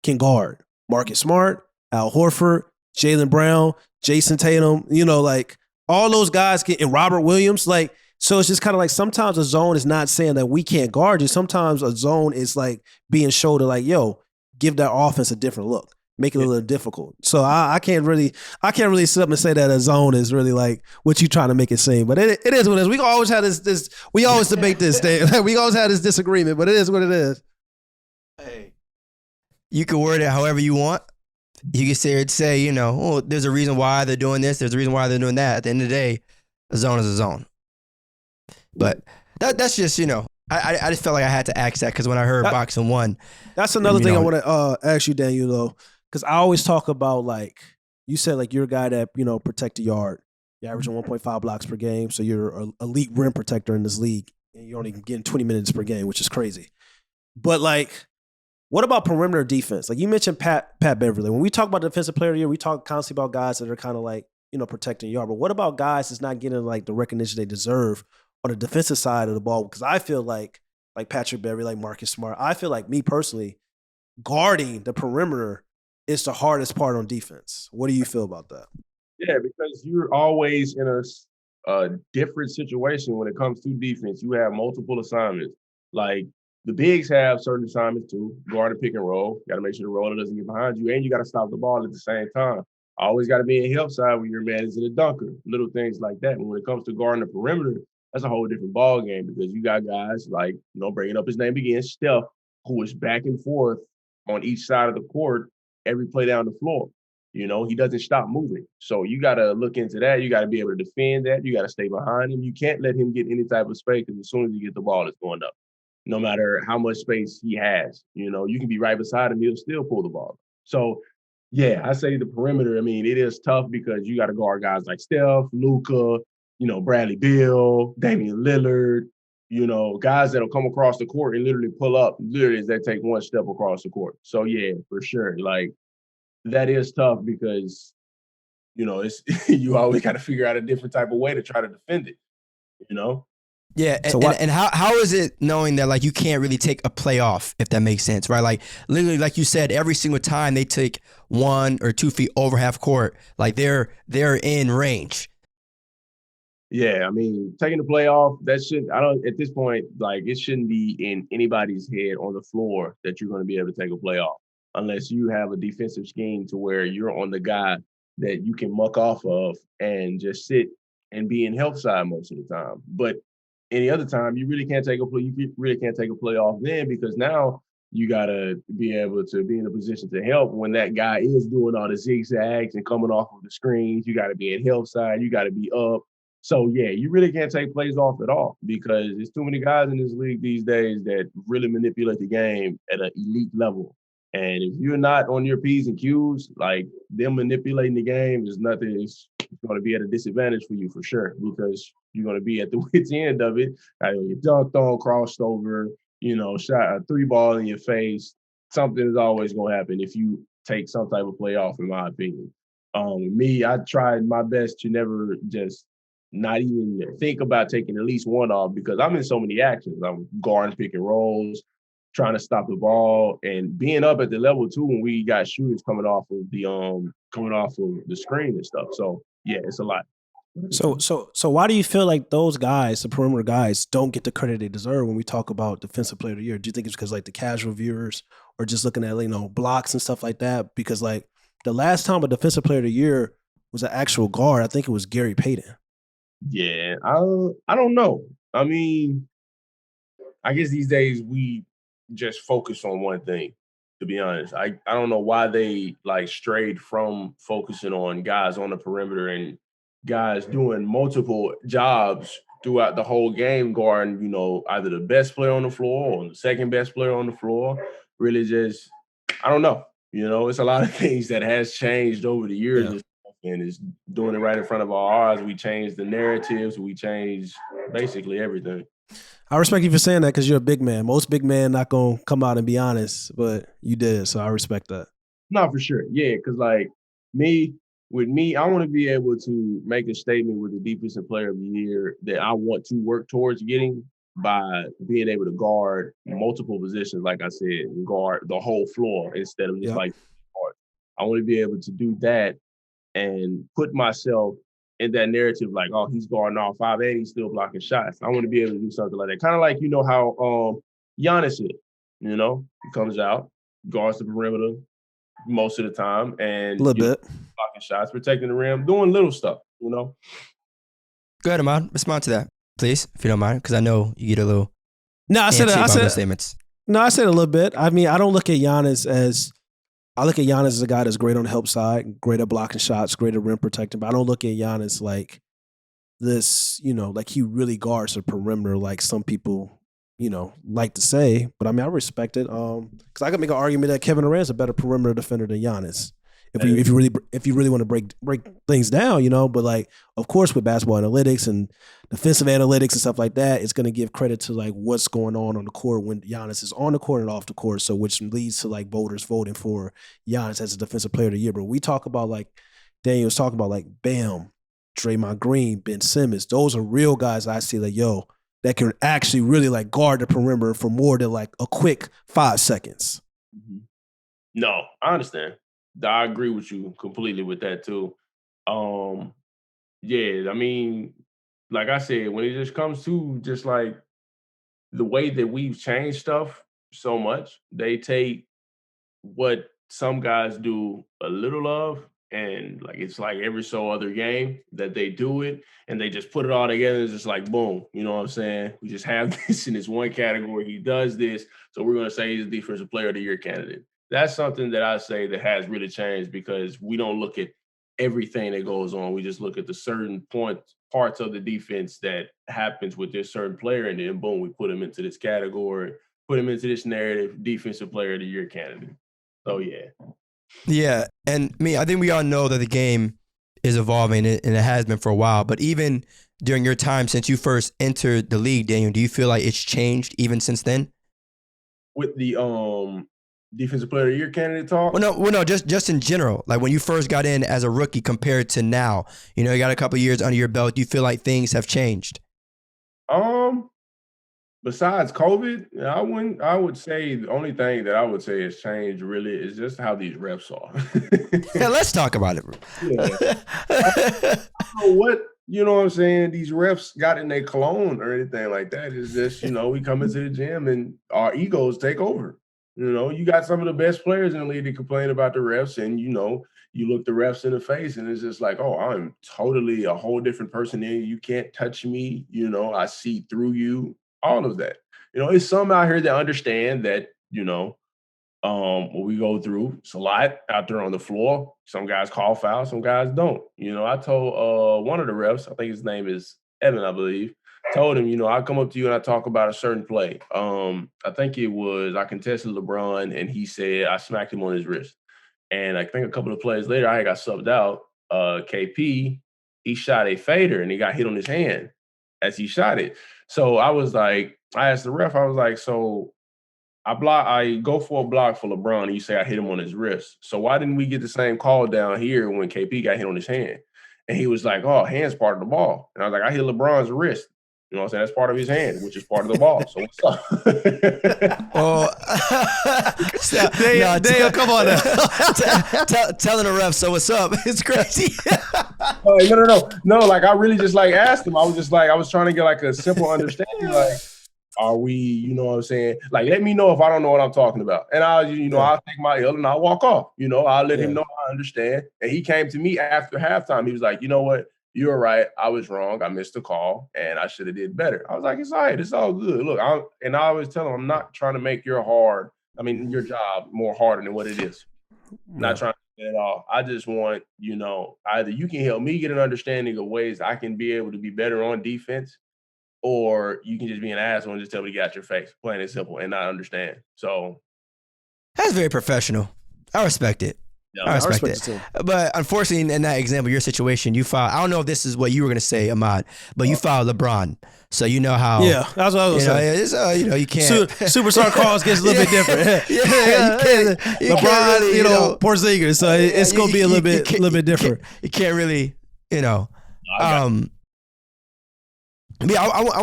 can guard. Marcus Smart, Al Horford, Jaylen Brown, Jason Tatum, like all those guys and Robert Williams, like, so it's just kind of like sometimes a zone is not saying that we can't guard you. Sometimes a zone is like being showed to like, yo, give that offense a different look. make it a little difficult. So I can't really sit up and say that a zone is really like what you trying to make it seem. But it is what it is. We always have this we always debate this thing. We always have this disagreement, but it is what it is. Hey, you can word it however you want. You can say, you know, oh, there's a reason why they're doing this. There's a reason why they're doing that. At the end of the day, a zone is a zone. But that's just, you know, I just felt like I had to ask that because when I heard boxing one. That's another thing I want to ask you, Daniel, though, because I always talk about, like, you said, like, you're a guy that, you know, protect the yard. You're averaging 1.5 blocks per game, so you're an elite rim protector in this league, and you're only getting 20 minutes per game, which is crazy. But, like, what about perimeter defense? Like, you mentioned Pat Beverly. When we talk about defensive player of the year, we talk constantly about guys that are kind of like, you know, protecting the yard. But what about guys that's not getting, like, the recognition they deserve on the defensive side of the ball? Because I feel like Patrick Beverly, like Marcus Smart, I feel like me personally, guarding the perimeter is the hardest part on defense. What do you feel about that? Yeah, because you're always in a different situation when it comes to defense. You have multiple assignments. Like, the bigs have certain assignments too. Guard and pick and roll. Got to make sure the roller doesn't get behind you, and you got to stop the ball at the same time. Always got to be in help side when your man is in a dunker. Little things like that. And when it comes to guarding the perimeter, that's a whole different ball game because you got guys like, you know, bringing up his name again, Steph, who is back and forth on each side of the court every play down the floor. You know, he doesn't stop moving. So you got to look into that. You got to be able to defend that. You got to stay behind him. You can't let him get any type of space because as soon as you get the ball, it's going up. No matter how much space he has, you know, you can be right beside him. He'll still pull the ball. So, yeah, I say the perimeter. I mean, it is tough because you got to guard guys like Steph, Luka, you know, Bradley Beal, Damian Lillard, you know, guys that'll come across the court and literally pull up literally as they take one step across the court. So, yeah, for sure. Like, that is tough because, you know, it's you always got to figure out a different type of way to try to defend it, you know? Yeah, and how is it knowing that, like, you can't really take a play off, if that makes sense, right? Like, literally, like you said, every single time they take 1 or 2 feet over half court, like, they're in range. Yeah, I mean, taking the play off, at this point, like, it shouldn't be in anybody's head on the floor that you're going to be able to take a play off unless you have a defensive scheme to where you're on the guy that you can muck off of and just sit and be in help side most of the time. But any other time, you really can't take a play off then because now you got to be able to be in a position to help when that guy is doing all the zigzags and coming off of the screens. You got to be in help side. You got to be up. So, yeah, you really can't take plays off at all because there's too many guys in this league these days that really manipulate the game at an elite level. And if you're not on your P's and Q's, like, them manipulating the game is nothing. It's going to be at a disadvantage for you for sure because you're going to be at the wit's end of it. You dunked on, crossed over, you know, shot a 3-ball in your face. Something is always going to happen if you take some type of play off, in my opinion. Me, I tried my best to never just not even think about taking at least one off because I'm in so many actions. I'm guarding pick and rolls, trying to stop the ball, and being up at the level too when we got shooters coming off of the screen and stuff. So yeah, it's a lot. So why do you feel like those guys, the perimeter guys, don't get the credit they deserve when we talk about defensive player of the year? Do you think it's because, like, the casual viewers or just looking at, you know, blocks and stuff like that? Because, like, the last time a defensive player of the year was an actual guard, I think it was Gary Payton. Yeah, I don't know. I mean, I guess these days we just focus on one thing, to be honest. I don't know why they, like, strayed from focusing on guys on the perimeter and guys doing multiple jobs throughout the whole game, guarding, you know, either the best player on the floor or the second best player on the floor. Really just, I don't know. You know, it's a lot of things that has changed over the years. Yeah. And it's doing it right in front of our eyes. We changed the narratives. We changed basically everything. I respect you for saying that because you're a big man. Most big men not going to come out and be honest, but you did, so I respect that. No, for sure. Yeah, because, like, with me, I want to be able to make a statement with the defensive player of the year that I want to work towards getting by being able to guard multiple positions, like I said, and guard the whole floor instead of just like guard. I want to be able to do that and put myself in that narrative like, oh, he's guarding all 5'8", he's still blocking shots. I want to be able to do something like that. Kind of like, you know, how Giannis is, you know, he comes out, guards the perimeter, most of the time, and A little bit. blocking shots, protecting the rim, doing little stuff. Go ahead, Ahmad. Respond to that, please, if you don't mind, because I know you get a little antsy about those statements. No, I said a little bit. I mean, I don't look at Giannis as I look at Giannis as a guy that's great on the help side, great at blocking shots, great at rim protecting, but I don't look at Giannis like this, like he really guards the perimeter like some people, like to say. But I mean, I respect it. Because I could make an argument that Kevin Durant's a better perimeter defender than Giannis. If you really want to break things down, but like, of course, with basketball analytics and defensive analytics and stuff like that, it's going to give credit to like what's going on the court when Giannis is on the court and off the court. So which leads to like voters voting for Giannis as a defensive player of the year. But we talk about like Daniel was talking about like Bam, Draymond Green, Ben Simmons. Those are real guys I see like, that can actually really like guard the perimeter for more than like a quick 5 seconds. Mm-hmm. No, I understand. I agree with you completely with that too. Yeah, I mean, like I said, when it just comes to just like the way that we've changed stuff so much, they take what some guys do a little of, and like it's like every so other game that they do it, and they just put it all together. It's just like boom, you know what I'm saying? We just have this in this one category. He does this, so we're gonna say he's a defensive player of the year candidate. That's something that I say that has really changed because we don't look at everything that goes on. We just look at the certain parts of the defense that happens with this certain player, and then boom, we put him into this category, put him into this narrative, defensive player of the year candidate. So yeah. Yeah, and I think we all know that the game is evolving, and it has been for a while. But even during your time since you first entered the league, Daniel, do you feel like it's changed even since then? With the defensive player of the year candidate talk? Well, no, just in general. Like when you first got in as a rookie compared to now, you got a couple of years under your belt. Do you feel like things have changed? Besides COVID, I would say the only thing that I would say has changed really is just how these refs are. Yeah, let's talk about it. Yeah. I don't know what, you know what I'm saying, these refs got in their cologne or anything like that. It's just, we come into the gym and our egos take over. You got some of the best players in the league that complain about the refs, and you look the refs in the face and it's just like, oh, I'm totally a whole different person than you. You can't touch me. I see through you. All of that. It's some out here that understand that, what we go through. It's a lot out there on the floor. Some guys call fouls, some guys don't. I told one of the refs, I think his name is Evan, I believe, told him, I come up to you and I talk about a certain play. I think it was I contested LeBron and he said I smacked him on his wrist. And I think a couple of plays later, I got subbed out. KP, he shot a fader and he got hit on his hand as he shot it. So I was like, I asked the ref, I was like, so I go for a block for LeBron and you say I hit him on his wrist. So why didn't we get the same call down here when KP got hit on his hand? And he was like, oh, hand's part of the ball. And I was like, I hit LeBron's wrist. You know what I'm saying? That's part of his hand, which is part of the ball. So what's up? Dale, come on now. Telling the ref, so what's up? It's crazy. No. Like I really just like asked him. I was trying to get like a simple understanding. Like, are we, you know what I'm saying? Like, let me know if I don't know what I'm talking about. And I'll take my L and I'll walk off. I'll let him know I understand. And he came to me after halftime. He was like, you know what? You're right. I was wrong. I missed the call, and I should have did better. I was like, it's all right. It's all good. Look, I always tell him I'm not trying to make your job more harder than what it is. Not trying to do that at all. I just want, either you can help me get an understanding of ways I can be able to be better on defense, or you can just be an asshole and just tell me to get out your face, plain and simple, and not understand. So that's very professional. I respect it. I respect it too. But unfortunately, in that example, your situation, you filed. I don't know if this is what you were going to say, Ahmad, but you filed LeBron, so you know how. Yeah, that's what I was going to say. You can't. Superstar calls gets a little bit different. You can't. LeBron, really, Porzingis, so it's going to be a little bit different. You can't really, I want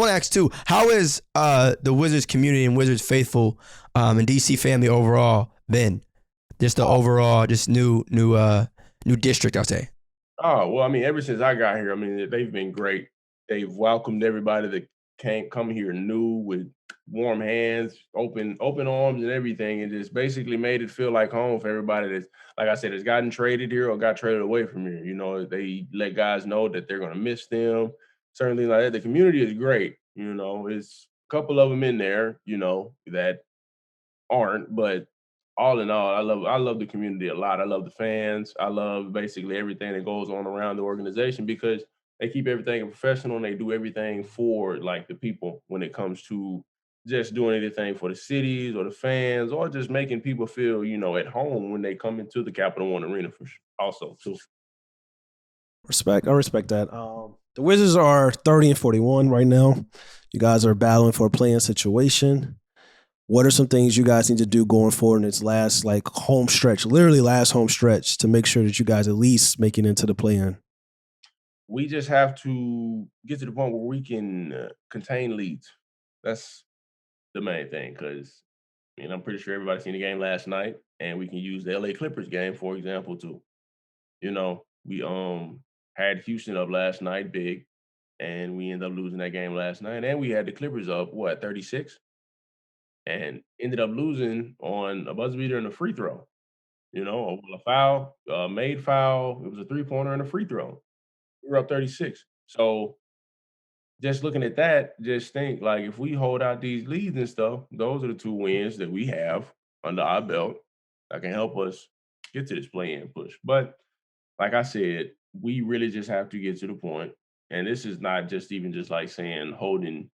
to ask too, how is the Wizards community and Wizards faithful and DC family overall been? Just the overall, just new district, I'll say. Oh, well, ever since I got here, they've been great. They've welcomed everybody that can't come here new with warm hands, open arms and everything, and just basically made it feel like home for everybody that's, like I said, has gotten traded here or got traded away from here. You know, they let guys know that they're gonna miss them. Certainly like that. The community is great. You know, it's a couple of them in there, you know, that aren't, but all in all, I love the community a lot. I love the fans. I love basically everything that goes on around the organization because they keep everything professional and they do everything for like the people when it comes to just doing anything for the cities or the fans or just making people feel, you know, at home when they come into the Capital One Arena also too. Respect. I respect that. The Wizards are 30-41 right now. You guys are battling for a play-in situation. What are some things you guys need to do going forward in this last like home stretch, literally last home stretch, to make sure that you guys at least make it into the play-in? We just have to get to the point where we can contain leads. That's the main thing because I'm pretty sure everybody seen the game last night, and we can use the LA Clippers game, for example, too. You know, we had Houston up last night big, and we ended up losing that game last night. And we had the Clippers up, 36? And ended up losing on a buzzer beater and a free throw. You know, a foul, a made foul. It was a three-pointer and a free throw. We were up 36. So just looking at that, just think like if we hold out these leads and stuff, those are the 2 wins that we have under our belt that can help us get to this play-in push. But like I said, we really just have to get to the point, and this is not just even just like saying holding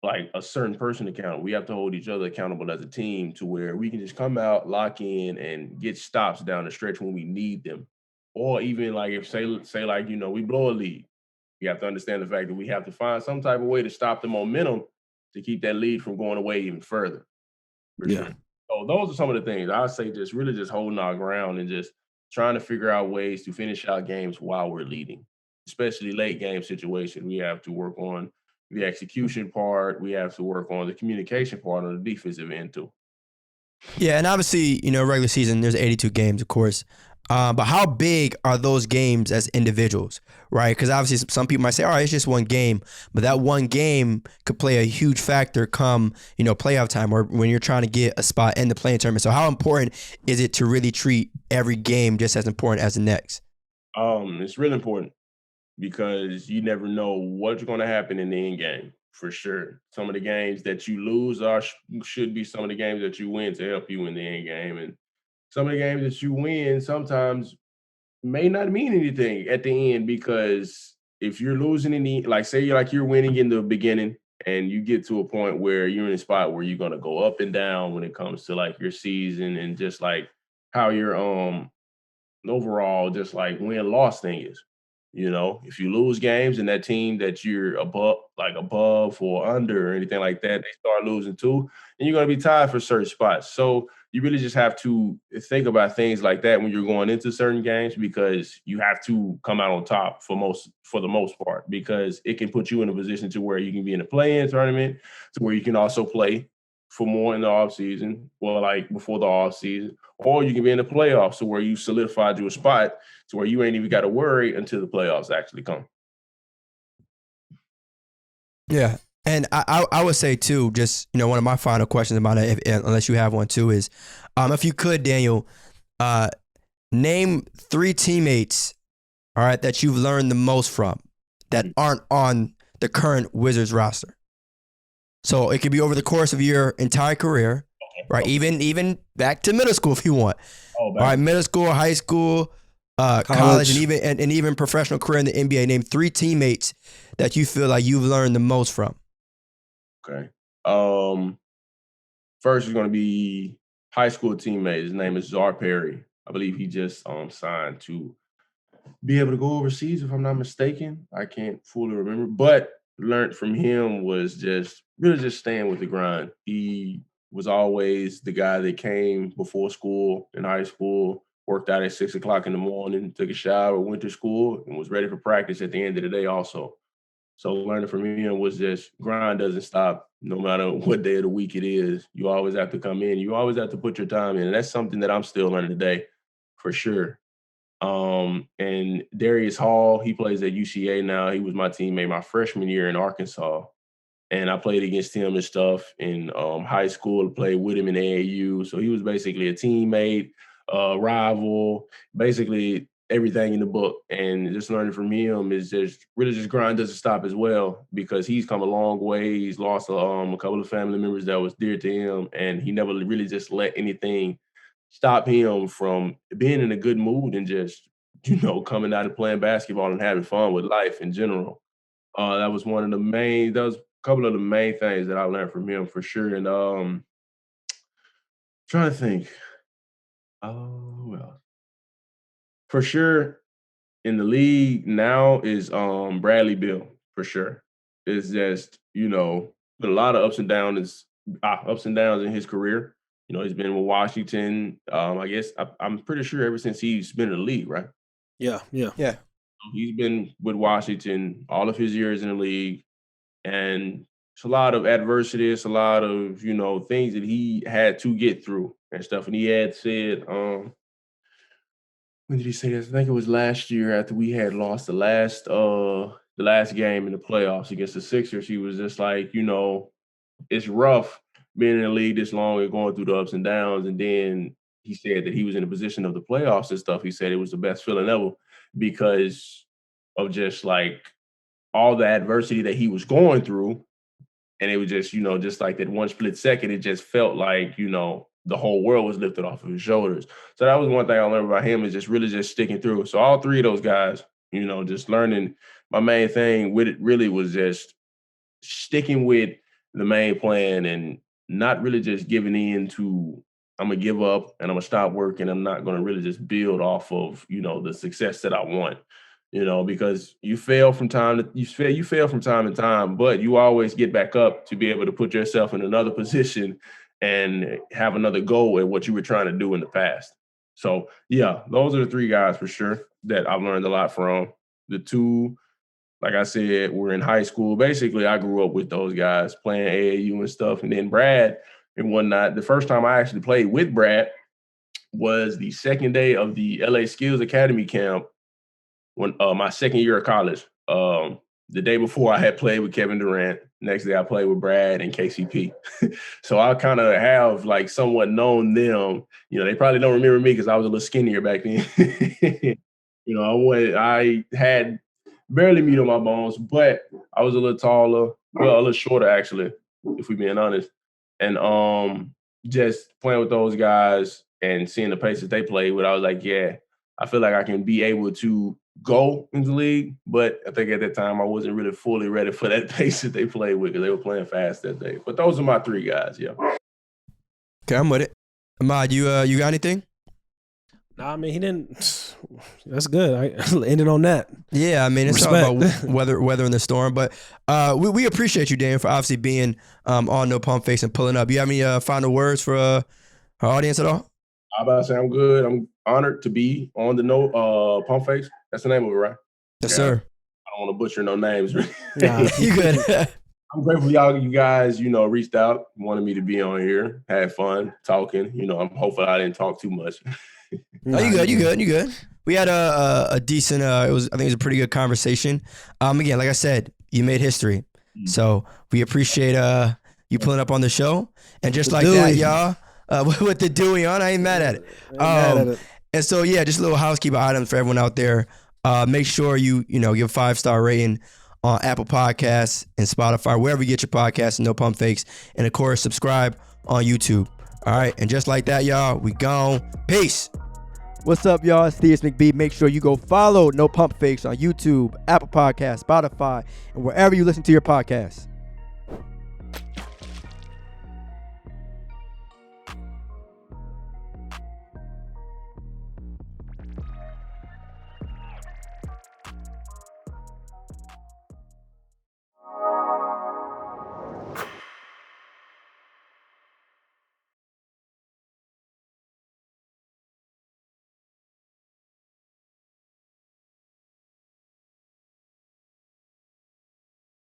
like a certain person accountable. We have to hold each other accountable as a team to where we can just come out, lock in, and get stops down the stretch when we need them. Or even like if say like, we blow a lead. You have to understand the fact that we have to find some type of way to stop the momentum to keep that lead from going away even further. For Yeah. sure. So those are some of the things I say, just really just holding our ground and just trying to figure out ways to finish out games while we're leading, especially late game situation. We have to work on the execution part. We have to work on the communication part on the defensive end too. Yeah, and obviously, regular season, there's 82 games, of course. But how big are those games as individuals, right? Because obviously some people might say, all right, it's just one game. But that one game could play a huge factor come, playoff time or when you're trying to get a spot in the playing tournament. So how important is it to really treat every game just as important as the next? It's really important because you never know what's going to happen in the end game for sure. Some of the games that you lose should be some of the games that you win to help you in the end game. And some of the games that you win sometimes may not mean anything at the end because if you're losing in the like say you're winning in the beginning and you get to a point where you're in a spot where you're gonna go up and down when it comes to like your season and just like how your overall just like win-loss thing is. If you lose games and that team that you're above or under or anything like that, they start losing too, and you're gonna be tied for certain spots. So you really just have to think about things like that when you're going into certain games because you have to come out on top for the most part because it can put you in a position to where you can be in a play-in tournament, to where you can also play for more in the off season or like before the off season, or you can be in the playoffs to where you solidified your spot to where you ain't even got to worry until the playoffs actually come. Yeah. And I would say too, just one of my final questions about it, unless you have one too, is if you could, Daniel, name 3 teammates, all right, that you've learned the most from that aren't on the current Wizards roster. So it could be over the course of your entire career, right? Even back to middle school if you want. All right, middle school, high school, college, and even professional career in the NBA. Name 3 teammates that you feel like you've learned the most from. Okay. First is going to be high school teammate. His name is Czar Perry. I believe he just signed to be able to go overseas, if I'm not mistaken. I can't fully remember, but learned from him was just really just staying with the grind. He was always the guy that came before school in high school, worked out at 6 o'clock in the morning, took a shower, went to school, and was ready for practice at the end of the day also. So learning from him was just grind doesn't stop no matter what day of the week it is. You always have to come in. You always have to put your time in. And that's something that I'm still learning today for sure. And Darius Hall, he plays at UCA now. He was my teammate my freshman year in Arkansas. And I played against him and stuff in high school, played with him in AAU. So he was basically a teammate, rival, basically everything in the book. And just learning from him is just really just grind doesn't stop as well, because he's come a long way. He's lost a couple of family members that was dear to him, and he never really just let anything stop him from being in a good mood and just, coming out and playing basketball and having fun with life in general. That was a couple of the main things that I learned from him for sure. And trying to think, well, for sure in the league now is Bradley Beal for sure. It's just, been a lot of ups and downs in his career. He's been with Washington. I guess I'm pretty sure ever since he's been in the league, right? Yeah. He's been with Washington all of his years in the league, and it's a lot of adversity. It's a lot of, things that he had to get through and stuff. And he had said, when did he say this? I think it was last year after we had lost the last game in the playoffs against the Sixers. He was just like, it's rough being in the league this long and going through the ups and downs. And then he said that he was in a position of the playoffs and stuff. He said it was the best feeling ever because of just like all the adversity that he was going through. And it was just, just like that one split second, it just felt like, the whole world was lifted off of his shoulders. So that was one thing I learned about him, is just really just sticking through. So all three of those guys, just learning. My main thing with it really was just sticking with the main plan and not really just giving in to, I'm going to give up and I'm going to stop working. I'm not going to really just build off of, the success that I want. Because you fail from time to time, but you always get back up to be able to put yourself in another position and have another goal at what you were trying to do in the past. So yeah, those are the three guys for sure that I've learned a lot from. The two, like I said, were in high school. Basically, I grew up with those guys playing AAU and stuff. And then Brad and whatnot, the first time I actually played with Brad was the second day of the LA Skills Academy camp when my second year of college. The day before I had played with Kevin Durant. Next day I played with Brad and KCP. So I kind of have like somewhat known them. They probably don't remember me because I was a little skinnier back then. I had barely meat on my bones, but I was a little taller, a little shorter actually, if we're being honest. And just playing with those guys and seeing the pace that they played with, I was like, yeah, I feel like I can be able to go into the league, but I think at that time I wasn't really fully ready for that pace that they played with because they were playing fast that day. But those are my three guys, yeah. Okay, I'm with it. Ahmad, you got anything? Nah, I mean, he didn't. That's good. I ended on that. Yeah, I mean, it's all about weather in the storm. But we appreciate you, Dan, for obviously being on No Pump Face and pulling up. You have any final words for our audience at all? I'm about to say I'm good. I'm honored to be on the No Pump Face. That's the name of it, right? Yes, sir. I don't want to butcher no names. Nah, you good. I'm grateful you guys, reached out, wanted me to be on here, had fun talking. I'm hopeful I didn't talk too much. No, you good. We had a decent, I think it was a pretty good conversation. Again, like I said, you made history. So we appreciate you pulling up on the show. And just like that, y'all, with the Dewey on, I ain't mad at it. And so, yeah, just a little housekeeping items for everyone out there. Make sure you give a 5-star rating on Apple Podcasts and Spotify, wherever you get your podcasts, No Pump Fakes. And, of course, subscribe on YouTube. All right, and just like that, y'all, we gone. Peace. What's up, y'all? It's Theus McBee. Make sure you go follow No Pump Fakes on YouTube, Apple Podcasts, Spotify, and wherever you listen to your podcasts.